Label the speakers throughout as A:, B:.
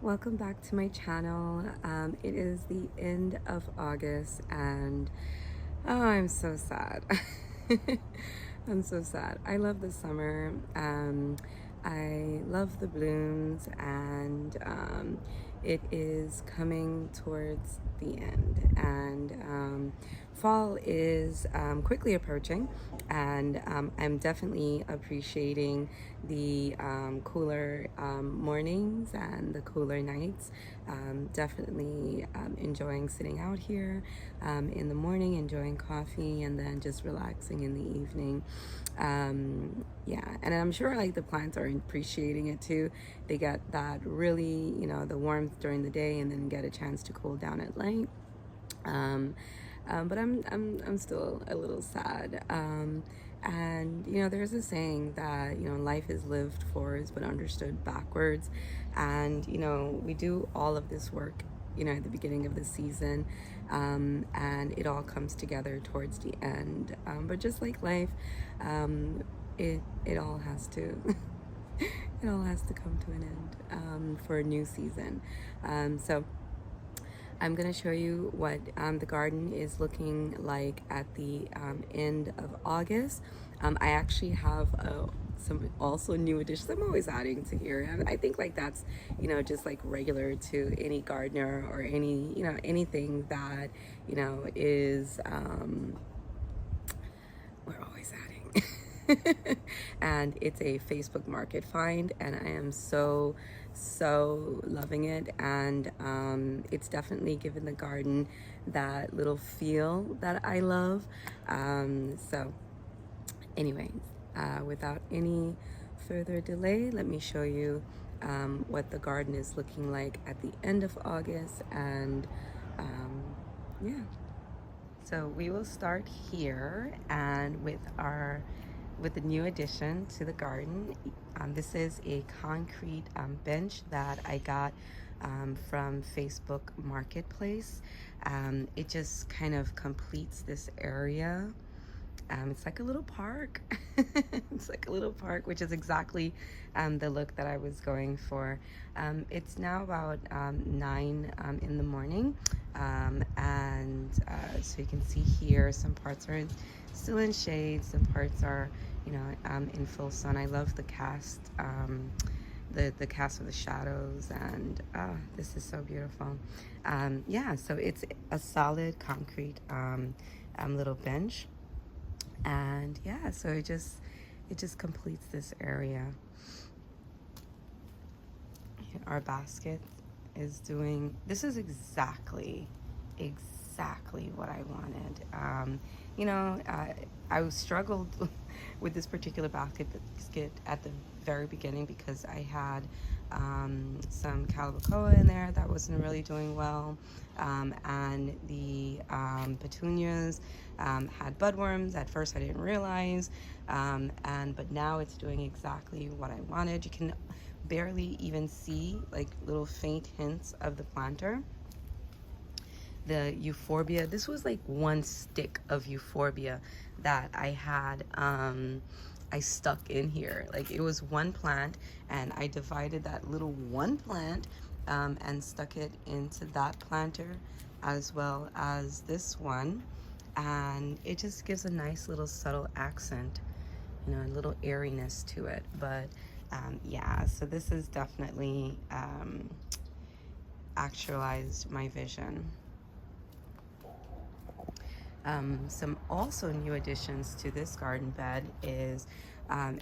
A: Welcome back to my channel. It is the end of August and oh, I'm so sad. I'm so sad. I love the summer. I love the blooms, and it is coming towards the end, and fall is quickly approaching, and I'm definitely appreciating the cooler mornings and the cooler nights. Definitely enjoying sitting out here in the morning, enjoying coffee, and then just relaxing in the evening. Yeah, and I'm sure like the plants are appreciating it too. They get that really, the warmth during the day, and then get a chance to cool down at night. But I'm still a little sad. And there's a saying that life is lived forwards but understood backwards, and we do all of this work at the beginning of the season, and it all comes together towards the end. But just like life, it all has to it all has to come to an end for a new season. So I'm going to show you what the garden is looking like at the end of August. I actually have some also new additions I'm always adding to here. I think like that's, just like regular to any gardener or any, anything that, is, we're always adding. And it's a Facebook market find, and I am so loving it. And it's definitely given the garden that little feel that I love. So anyways, without any further delay, let me show you what the garden is looking like at the end of August. And yeah, so we will start here, and with the new addition to the garden. This is a concrete bench that I got from Facebook Marketplace. It just kind of completes this area. It's like a little park. It's like a little park, which is exactly the look that I was going for. It's now about 9 in the morning, and so you can see here some parts are still in shade, some parts are in full sun. I love the cast, the cast of the shadows, and this is so beautiful. Yeah, so it's a solid concrete little bench. And yeah, so it just completes this area. Our basket is doing, this is exactly what I wanted. I struggled with this particular basket at the very beginning because I had some calibrachoa in there that wasn't really doing well, and the petunias had budworms. At first I didn't realize, but now it's doing exactly what I wanted. You can barely even see like little faint hints of the planter. The euphorbia, this was like one stick of euphorbia that I had I stuck in here. Like it was one plant, and I divided that little one plant and stuck it into that planter as well as this one, and it just gives a nice little subtle accent, a little airiness to it. But yeah, so this has definitely actualized my vision. Some also new additions to this garden bed is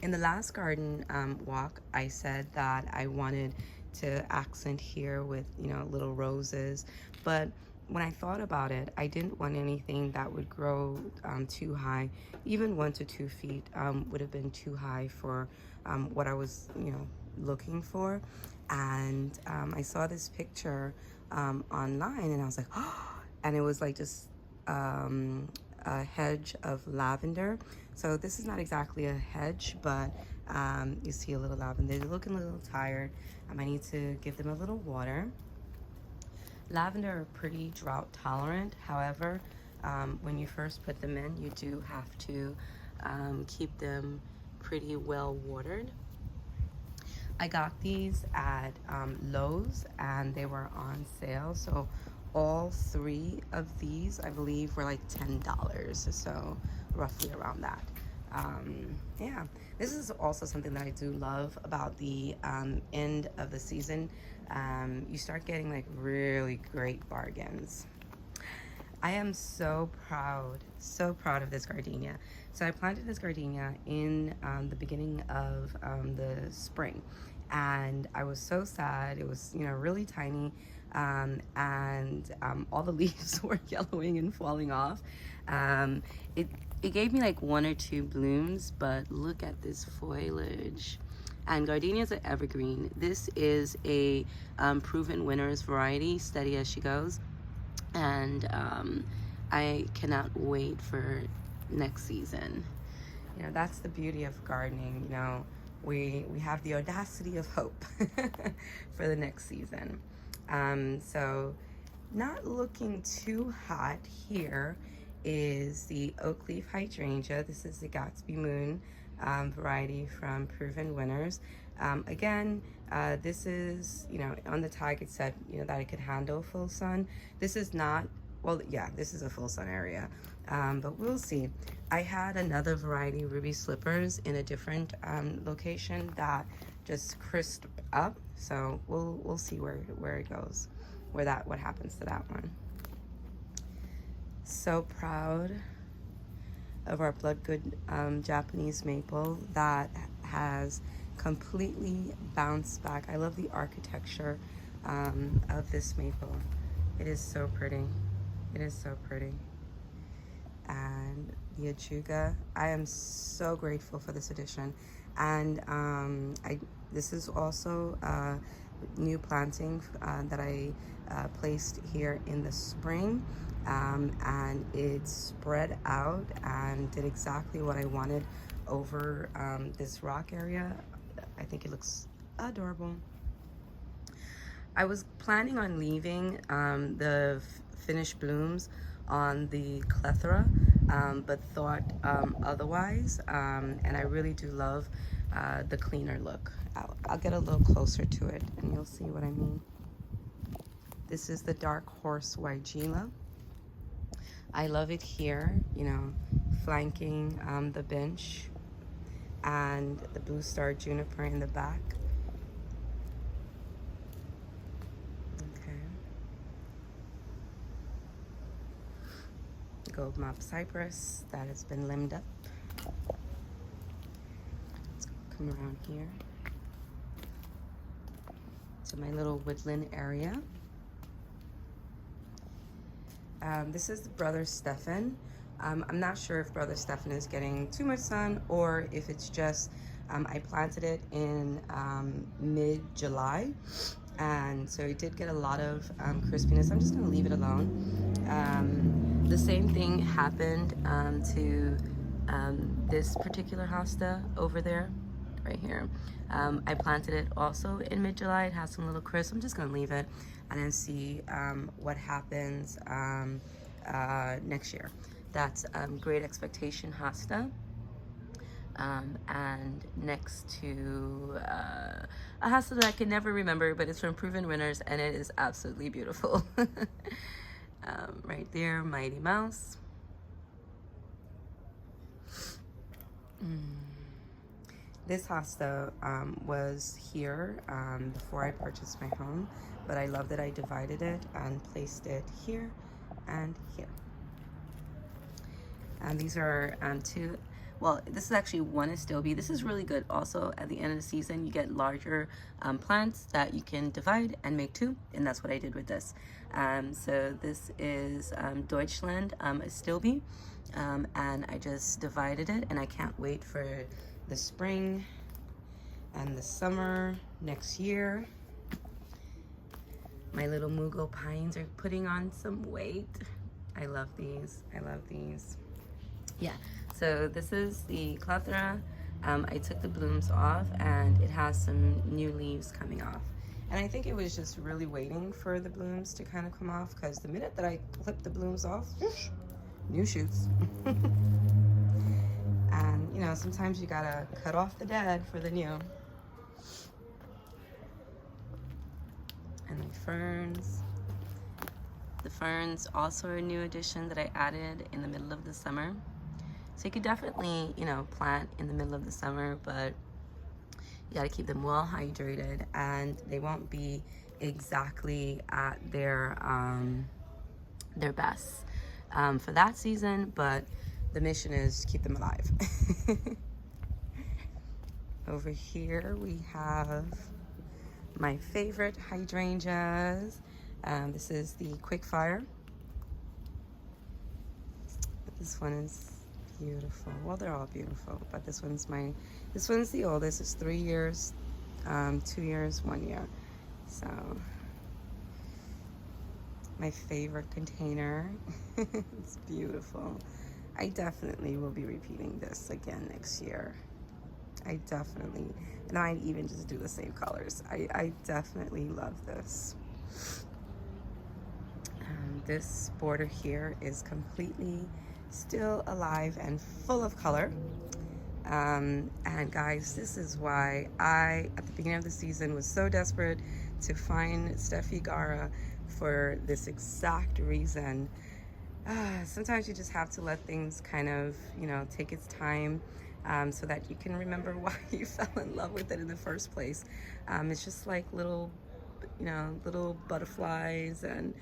A: in the last garden walk, I said that I wanted to accent here with little roses, but when I thought about it, I didn't want anything that would grow too high. Even 1 to 2 feet would have been too high for what I was looking for. And I saw this picture online, and I was like, oh, and it was like just a hedge of lavender. So this is not exactly a hedge, but you see a little lavender. They're looking a little tired. I need to give them a little water. Lavender are pretty drought tolerant. However, when you first put them in, you do have to keep them pretty well watered. I got these at Lowe's and they were on sale. So all 3 of these, I believe, were like $10. So roughly around that. Yeah, this is also something that I do love about the end of the season. You start getting like really great bargains. I am so proud of this gardenia. So I planted this gardenia in the beginning of the spring, and I was so sad. It was, really tiny, and all the leaves were yellowing and falling off. Um, it it gave me like 1 or 2 blooms, but look at this foliage. And gardenias are evergreen. This is a proven winners variety, steady as she goes. And I cannot wait for next season. That's the beauty of gardening. We have the audacity of hope for the next season. So not looking too hot here is the oak leaf hydrangea. This is the Gatsby Moon variety from Proven Winners. Again, this is, on the tag it said, that it could handle full sun. This is not, well, yeah, this is a full sun area, but we'll see. I had another variety, Ruby Slippers, in a different location that just crisped up. So we'll see where it goes, what happens to that one. So proud of our blood good Japanese maple that has completely bounced back. I love the architecture of this maple. It is so pretty. It is so pretty. And the ajuga, I am so grateful for this addition. And this is also a new planting that I placed here in the spring. And it spread out and did exactly what I wanted over this rock area. I think it looks adorable. I was planning on leaving the finished blooms on the clethra, but thought otherwise, and I really do love the cleaner look. I'll get a little closer to it and you'll see what I mean. This is the dark horse Weigela. I love it here, flanking the bench, and the blue star juniper in the back. Okay. Gold mop cypress that has been limbed up. Let's come around here to my little woodland area. This is Brother Stefan. I'm not sure if Brother Stefan is getting too much sun or if it's just, I planted it in mid-July, and so it did get a lot of crispiness. I'm just gonna leave it alone. The same thing happened to this particular hosta over there, right here. I planted it also in mid-July. It has some little crisp. I'm just gonna leave it and then see what happens next year. That's Great Expectation hosta, and next to a hosta that I can never remember, but it's from Proven Winners, and it is absolutely beautiful. Right there, Mighty Mouse. This hosta was here before I purchased my home, but I love that I divided it and placed it here and here. And these are two, well, this is actually one Astilbe. This is really good also. At the end of the season, you get larger plants that you can divide and make 2, and that's what I did with this. So this is Deutschland Astilbe, and I just divided it, and I can't wait for the spring and the summer next year. My little Mugo pines are putting on some weight. I love these. I love these. Yeah, so this is the clethra. I took the blooms off and it has some new leaves coming off. And I think it was just really waiting for the blooms to kind of come off, because the minute that I clipped the blooms off, whoosh, new shoots. And sometimes you gotta cut off the dead for the new. And then ferns. The ferns also are a new addition that I added in the middle of the summer. So you could definitely, you know, plant in the middle of the summer, but you got to keep them well hydrated, and they won't be exactly at their best for that season, but the mission is to keep them alive. Over here we have my favorite hydrangeas. This is the Quickfire. This one is beautiful. Well, they're all beautiful, but this one's the oldest. It's 3 years, 2 years, 1 year. So my favorite container. It's beautiful. I definitely will be repeating this again next year. I definitely, and I might even just do the same colors. I definitely love this. This border here is completely still alive and full of color. And guys, this is why I, at the beginning of the season, was so desperate to find Steffi Gara for this exact reason. Sometimes you just have to let things kind of, you know, take its time, so that you can remember why you fell in love with it in the first place. It's just like little, you know, little butterflies, and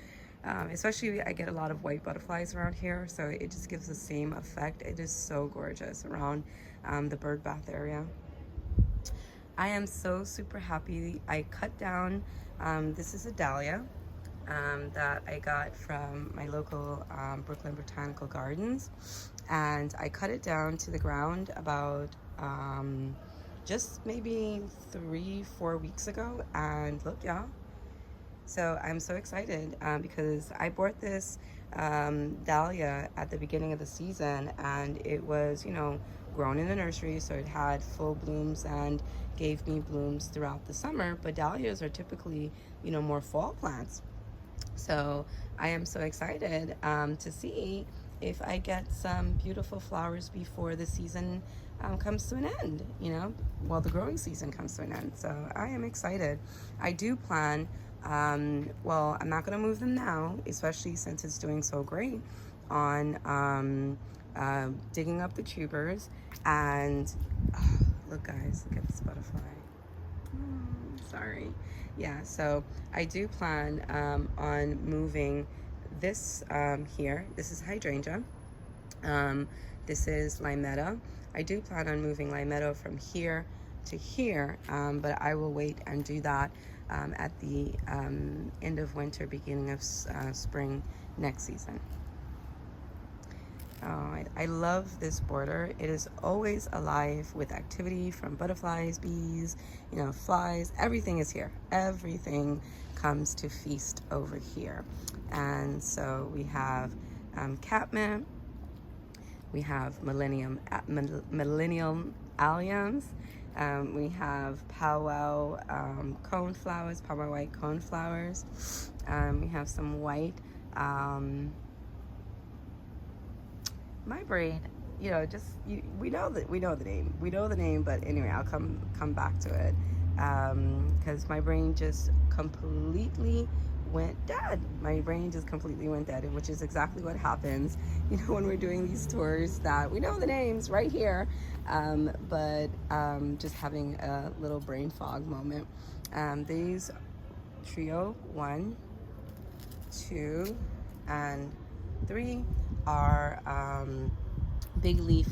A: especially I get a lot of white butterflies around here, so it just gives the same effect. It is so gorgeous around the bird bath area. I am so super happy. I cut down, this is a dahlia that I got from my local Brooklyn Botanical Gardens, and I cut it down to the ground about just maybe 3-4 weeks ago, and look, y'all. So I'm so excited because I bought this dahlia at the beginning of the season, and it was, you know, grown in the nursery, so it had full blooms and gave me blooms throughout the summer. But dahlias are typically, you know, more fall plants. So I am so excited to see if I get some beautiful flowers before the season comes to an end, you know, well, the growing season comes to an end. So I am excited. I do plan, well, I'm not going to move them now, especially since it's doing so great, on digging up the tubers. And look, guys, look at this butterfly. Sorry. Yeah, so I do plan on moving this here. This is hydrangea. This is limetta. I do plan on moving limetta from here to here, but I will wait and do that at the end of winter, beginning of spring next season. Oh, I love this border. It is always alive with activity from butterflies, bees, you know, flies. Everything is here. Everything comes to feast over here. And so we have catmint. We have millennium alliums. We have powwow coneflowers, powwow white coneflowers. We have some white. My brain, you know, just we know the name, but anyway, I'll come back to it because my brain just completely went dead. My brain just completely went dead, which is exactly what happens, you know, when we're doing these tours that we know the names right here, but just having a little brain fog moment. These trio 1, 2, and 3 are big leaf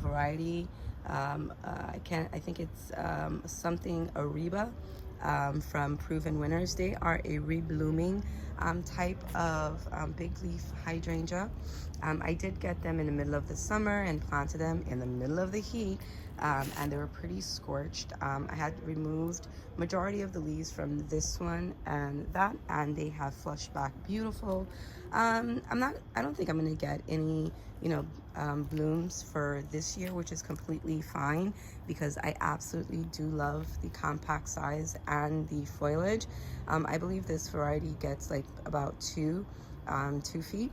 A: variety. I think it's something Ariba from Proven Winners. They are a reblooming type of big leaf hydrangea. I did get them in the middle of the summer and planted them in the middle of the heat, and they were pretty scorched. I had removed majority of the leaves from this one and that, and they have flushed back beautiful. I don't think I'm gonna get any, you know, blooms for this year, which is completely fine because I absolutely do love the compact size and the foliage. I believe this variety gets like about 2 feet.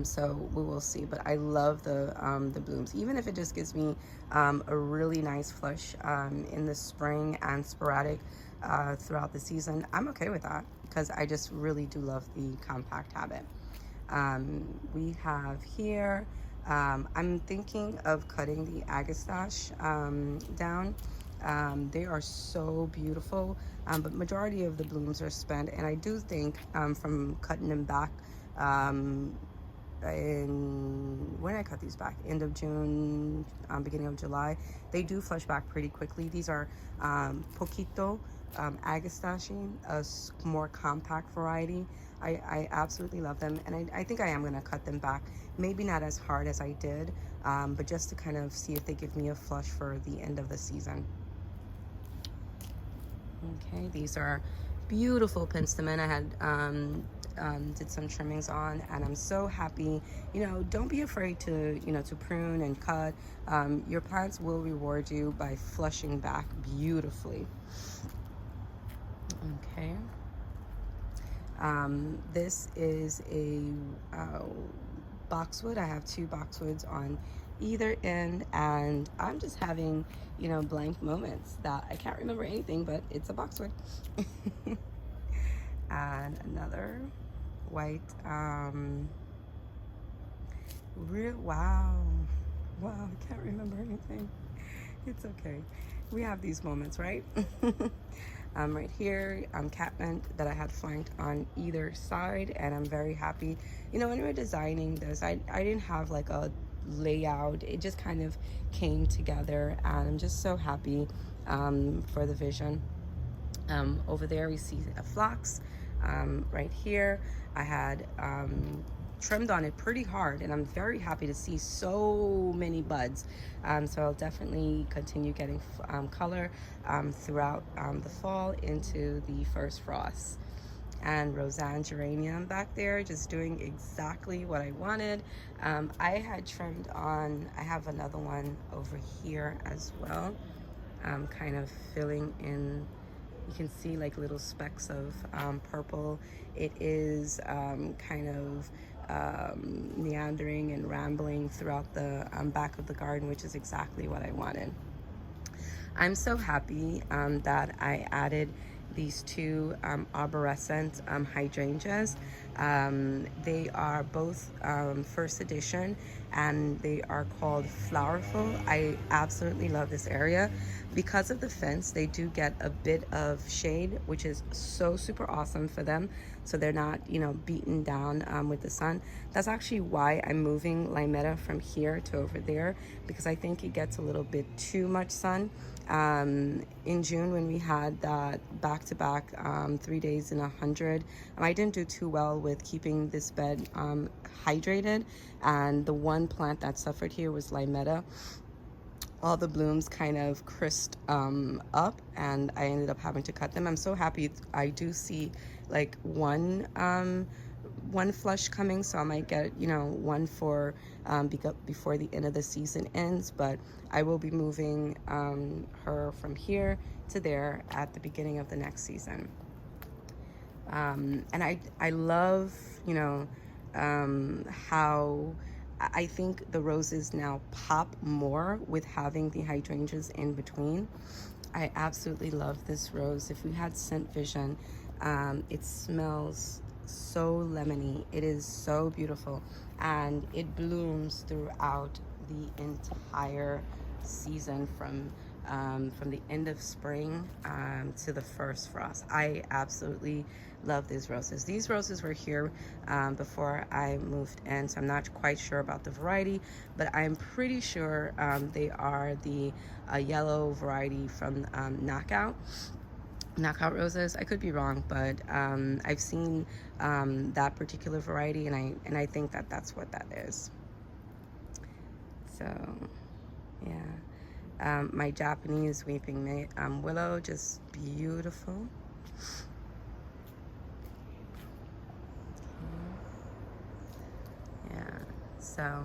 A: So we will see, but I love the blooms, even if it just gives me a really nice flush in the spring and sporadic throughout the season, I'm okay with that because I just really do love the compact habit. We have here, I'm thinking of cutting the agastache down. They are so beautiful, but majority of the blooms are spent, and I do think from cutting them back when I cut these back, end of June, beginning of July, they do flush back pretty quickly. These are Poquito Agastache, a more compact variety. I absolutely love them, and I think I am going to cut them back. Maybe not as hard as I did, but just to kind of see if they give me a flush for the end of the season. Okay, these are beautiful penstemon. I had did some trimmings on, and I'm so happy. You know, don't be afraid to, you know, to prune and cut. Your plants will reward you by flushing back beautifully. Okay. This is a boxwood. I have 2 boxwoods on either end, and I'm just having, you know, blank moments that I can't remember anything, but it's a boxwood. And another white, wow, I can't remember anything. It's okay. We have these moments, right? Right here, catmint that I had flanked on either side, and I'm very happy. You know, when we were designing this, I didn't have like a layout. It just kind of came together, and I'm just so happy for the vision. Over there we see a phlox. Right here I had trimmed on it pretty hard, and I'm very happy to see so many buds. So I'll definitely continue getting color throughout the fall into the first frost. And Roseanne geranium back there, just doing exactly what I wanted. I had trimmed on, I have another one over here as well, kind of filling in. You can see like little specks of purple. It is kind of meandering and rambling throughout the back of the garden, which is exactly what I wanted. I'm so happy that I added these 2 arborescent hydrangeas. They are both first edition, and they are called Flowerful. I absolutely love this area. Because of the fence, they do get a bit of shade, which is so super awesome for them, so they're not, you know, beaten down with the sun. That's actually why I'm moving Limetta from here to over there, because I think it gets a little bit too much sun. In June, when we had that back-to-back 3 days in 100, I didn't do too well with keeping this bed hydrated, and the one plant that suffered here was Limetta. All the blooms kind of crisped up, and I ended up having to cut them. I'm so happy I do see like one flush coming, so I might get, you know, one for before the end of the season ends, but I will be moving her from here to there at the beginning of the next season. And I love, you know, how I think the roses now pop more with having the hydrangeas in between. I absolutely love this rose. If we had scent vision, it smells so lemony. It is so beautiful, and it blooms throughout the entire season from the end of spring to the first frost. I absolutely love these roses. These roses were here before I moved in, so I'm not quite sure about the variety, but I'm pretty sure they are the yellow variety from Knockout roses. I could be wrong, but I've seen that particular variety, and I think that that's what that is. So yeah, my Japanese weeping willow, just beautiful. Yeah, so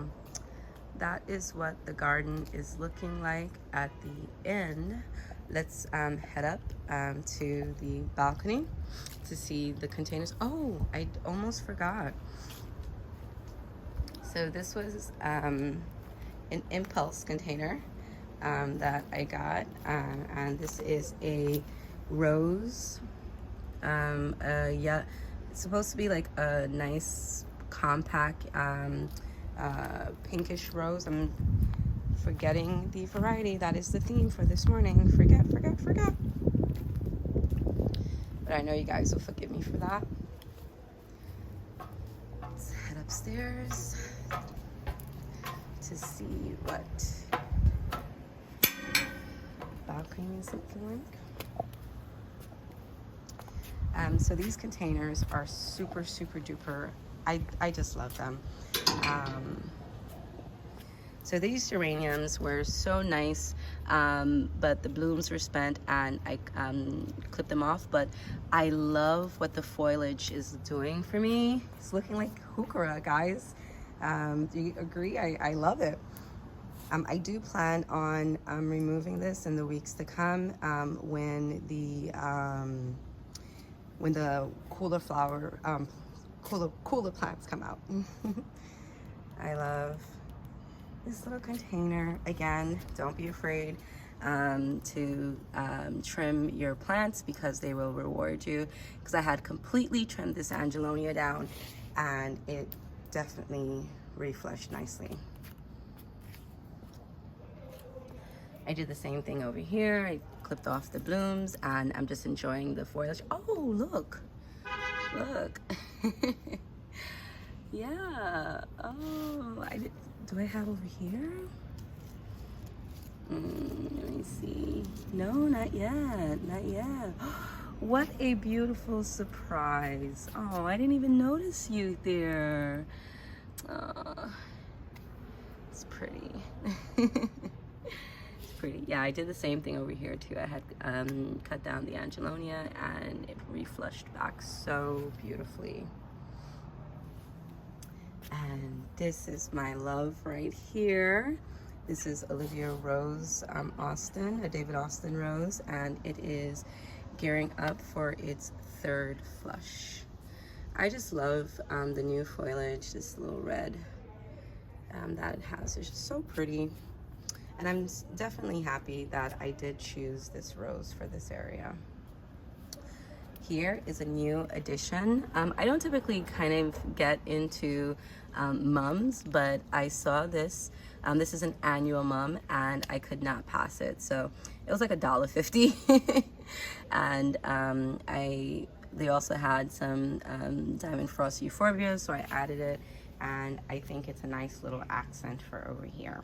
A: that is what the garden is looking like at the end. Let's head up to the balcony to see the containers. Oh, I almost forgot. So this was an impulse container that I got, and this is a rose. Yeah, it's supposed to be like a nice compact pinkish rose. I'm forgetting the variety. That is the theme for this morning. Forget. But I know you guys will forgive me for that. Let's head upstairs to see what balconies look like. So these containers are super duper. I just love them. So these geraniums were so nice, but the blooms were spent and I clipped them off. But I love what the foliage is doing for me. It's looking like heuchera, guys. Do you agree? I love it. I do plan on removing this in the weeks to come when the cooler plants come out. I love this little container. Again, don't be afraid to trim your plants because they will reward you. Because I had completely trimmed this Angelonia down and it definitely reflushed nicely. I did the same thing over here. I clipped off the blooms and I'm just enjoying the foliage. Oh, look. Yeah. Oh, do I have over here? Let me see. No, not yet. What a beautiful surprise. Oh, I didn't even notice you there. Oh, it's pretty. Pretty. Yeah, I did the same thing over here too. I had cut down the Angelonia and it reflushed back so beautifully. And this is my love right here. This is Olivia Rose Austin, a David Austin rose, and it is gearing up for its third flush. I just love the new foliage, this little red that it has. It's just so pretty. And I'm definitely happy that I did choose this rose for this area. Here is a new addition. I don't typically kind of get into mums, but I saw this. This is an annual mum and I could not pass it. So it was like $1.50. And they also had some Diamond Frost Euphorbia, so I added it. And I think it's a nice little accent for over here.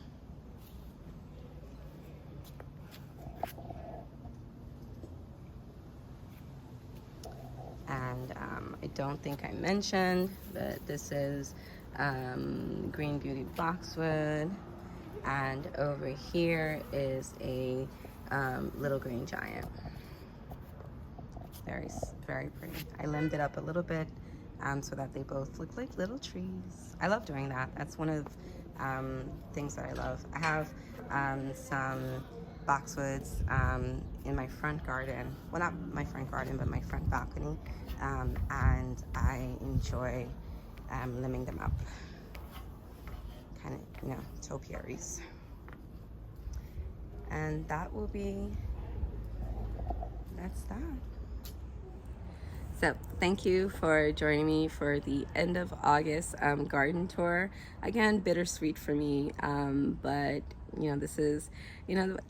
A: And I don't think I mentioned, but this is Green Beauty Boxwood, and over here is a Little Green Giant. Very pretty. I limbed it up a little bit so that they both look like little trees. I love doing that. That's one of things that I love. I have some boxwoods in my front garden. Well, not my front garden, but my front balcony. And I enjoy limbing them up. Kind of, topiaries. And that's that. So thank you for joining me for the end of August garden tour. Again, bittersweet for me, but this is,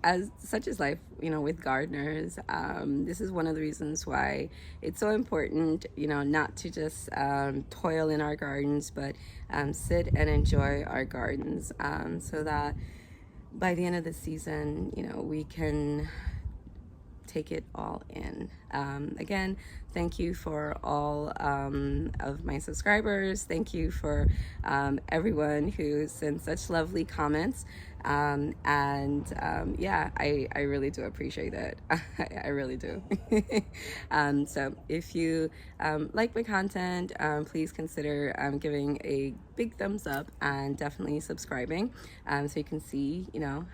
A: as such is life, with gardeners. This is one of the reasons why it's so important, not to just toil in our gardens, but sit and enjoy our gardens, so that by the end of the season, we can take it all in. Again, thank you for all of my subscribers. Thank you for everyone who sent such lovely comments. Yeah, I really do appreciate it. I really do. So if you like my content, please consider giving a big thumbs up and definitely subscribing, so you can see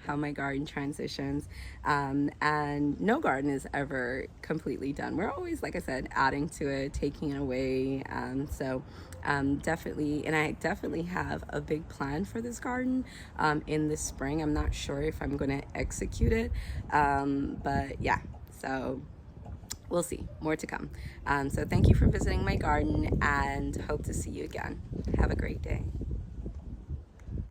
A: how my garden transitions. And no garden is ever completely done. We're always, like I said, adding to it, taking it away. Definitely, and I definitely have a big plan for this garden in the spring. I'm not sure if I'm going to execute it, but yeah. So we'll see, more to come. So thank you for visiting my garden, and hope to see you again. Have a great day.